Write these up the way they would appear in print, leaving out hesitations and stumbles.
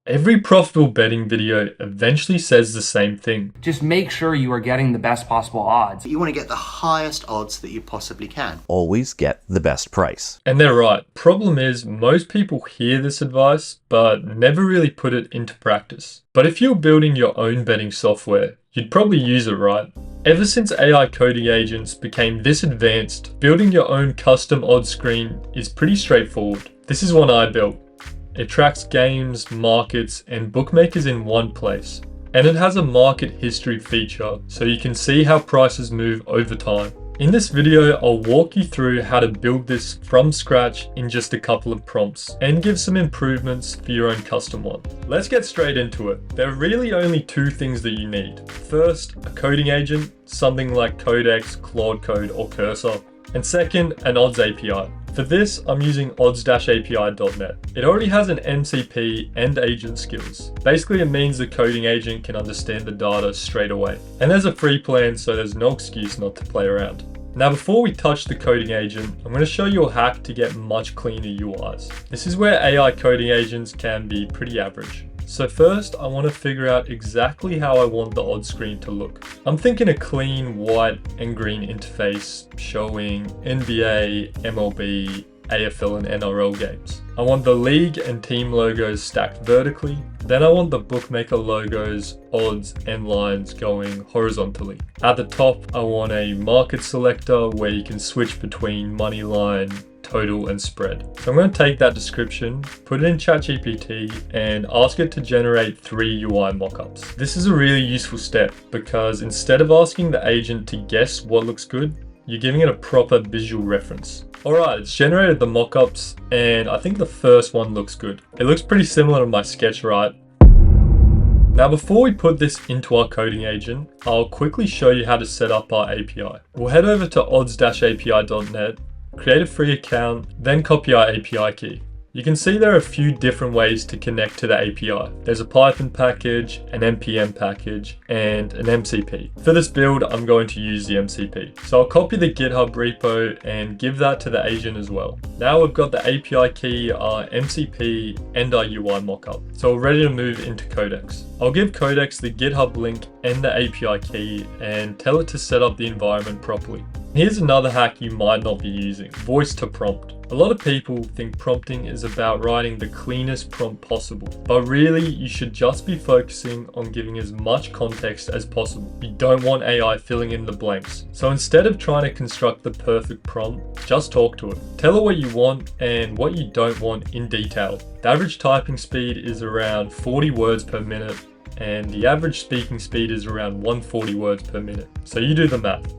Every profitable betting video eventually says the same thing. Just make sure you are getting the best possible odds. You want to get the highest odds that you possibly can. Always get the best price. And they're right. Problem is, most people hear this advice, but never really put it into practice. But if you're building your own betting software, you'd probably use it, right? Ever since AI coding agents became this advanced, building your own custom odds screen is pretty straightforward. This is one I built. It tracks games, markets, and bookmakers in one place. And it has a market history feature, so you can see how prices move over time. In this video, I'll walk you through how to build this from scratch in just a couple of prompts, and give some improvements for your own custom one. Let's get straight into it. There are really only two things that you need. First, a coding agent, something like Codex, Claude Code, or Cursor. And second, an odds API. For this, I'm using odds-api.net. It already has an MCP and agent skills. Basically, it means the coding agent can understand the data straight away. And there's a free plan, so there's no excuse not to play around. Now, before we touch the coding agent, I'm going to show you a hack to get much cleaner UIs. This is where AI coding agents can be pretty average. So first, I want to figure out exactly how I want the odds screen to look. I'm thinking a clean white and green interface showing NBA, MLB, AFL and NRL games. I want the league and team logos stacked vertically. Then I want the bookmaker logos, odds and lines going horizontally. At the top, I want a market selector where you can switch between money line, total and spread. So I'm going to take that description, put it in ChatGPT and ask it to generate 3 UI mockups. This is a really useful step because instead of asking the agent to guess what looks good, you're giving it a proper visual reference. Alright, it's generated the mockups and I think the first one looks good. It looks pretty similar to my sketch, right? Now before we put this into our coding agent, I'll quickly show you how to set up our API. We'll head over to odds-api.net, create a free account, then copy our API key. You can see there are a few different ways to connect to the API. There's a Python package, an NPM package, and an MCP. For this build, I'm going to use the MCP. So I'll copy the GitHub repo and give that to the agent as well. Now we've got the API key, our MCP, and our UI mockup. So we're ready to move into Codex. I'll give Codex the GitHub link and the API key and tell it to set up the environment properly. Here's another hack you might not be using, voice to prompt. A lot of people think prompting is about writing the cleanest prompt possible, but really you should just be focusing on giving as much context as possible. You don't want AI filling in the blanks. So instead of trying to construct the perfect prompt, just talk to it. Tell it what you want and what you don't want in detail. The average typing speed is around 40 words per minute and the average speaking speed is around 140 words per minute. So you do the math.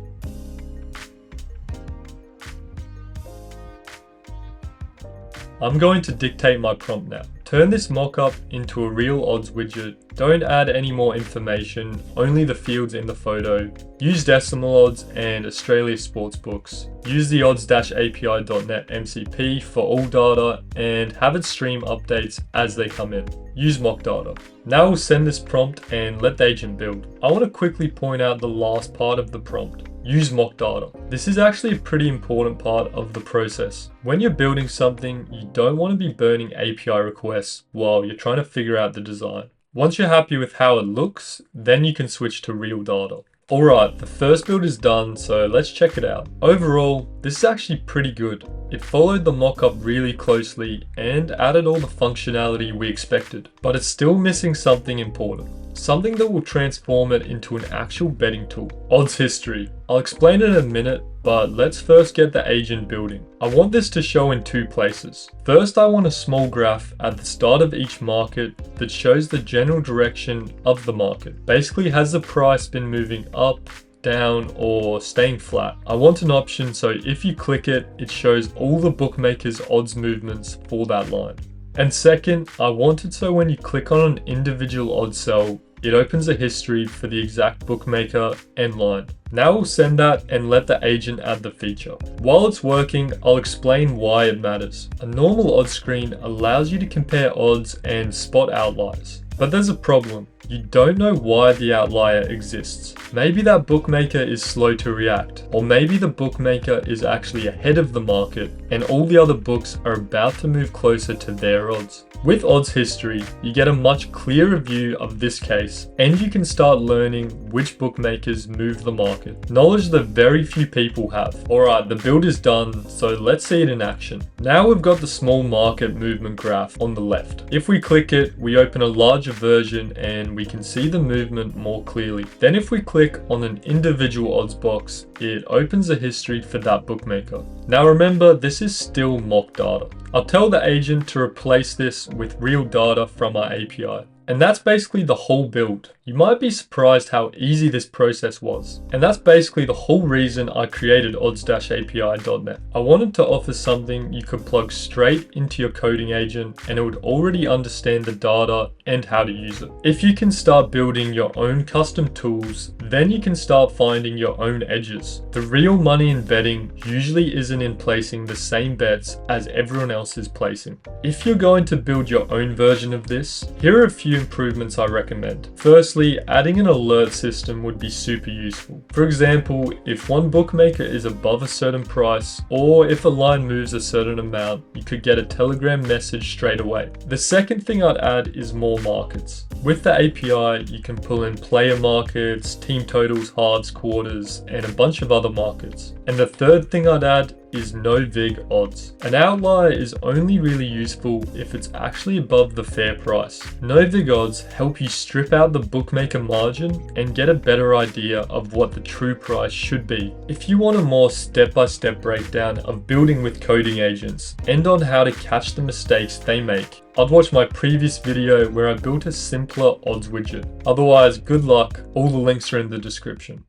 I'm going to dictate my prompt now. Turn this mockup into a real odds widget. Don't add any more information, only the fields in the photo. Use decimal odds and Australia sportsbooks. Use the odds-api.net MCP for all data and have it stream updates as they come in. Use mock data. Now we'll send this prompt and let the agent build. I want to quickly point out the last part of the prompt. Use mock data. This is actually a pretty important part of the process. When you're building something, you don't want to be burning API requests while you're trying to figure out the design. Once you're happy with how it looks, then you can switch to real data. Alright, the first build is done, so let's check it out. Overall, this is actually pretty good. It followed the mockup really closely and added all the functionality we expected, but it's still missing something important. Something that will transform it into an actual betting tool. Odds history. I'll explain it in a minute, but let's first get the agent building. I want this to show in 2 places. First, I want a small graph at the start of each market that shows the general direction of the market. Basically, has the price been moving up, down, or staying flat? I want an option so if you click it, it shows all the bookmakers' odds movements for that line. And second, I want it so when you click on an individual odd cell, it opens a history for the exact bookmaker and line. Now we'll send that and let the agent add the feature. While it's working, I'll explain why it matters. A normal odds screen allows you to compare odds and spot outliers. But there's a problem. You don't know why the outlier exists. Maybe that bookmaker is slow to react, or maybe the bookmaker is actually ahead of the market and all the other books are about to move closer to their odds. With odds history, you get a much clearer view of this case, and you can start learning which bookmakers move the market. Knowledge that very few people have. Alright, the build is done, so let's see it in action. Now we've got the small market movement graph on the left. If we click it, we open a larger version and we can see the movement more clearly. Then if we click on an individual odds box, it opens a history for that bookmaker. Now remember, this is still mock data. I'll tell the agent to replace this with real data from our API. And that's basically the whole build. You might be surprised how easy this process was. And that's basically the whole reason I created odds-api.net. I wanted to offer something you could plug straight into your coding agent and it would already understand the data and how to use it. If you can start building your own custom tools, then you can start finding your own edges. The real money in betting usually isn't in placing the same bets as everyone else is placing. If you're going to build your own version of this, here are a few improvements I recommend. Firstly, adding an alert system would be super useful. For example, if one bookmaker is above a certain price, or if a line moves a certain amount, you could get a Telegram message straight away. The second thing I'd add is more markets. With the API, you can pull in player markets, team totals, halves, quarters, and a bunch of other markets. And the third thing I'd add is no vig odds. An outlier is only really useful if it's actually above the fair price. No vig odds help you strip out the bookmaker margin and get a better idea of what the true price should be. If you want a more step-by-step breakdown of building with coding agents and on how to catch the mistakes they make, I'd watch my previous video where I built a simpler odds widget. Otherwise, good luck, all the links are in the description.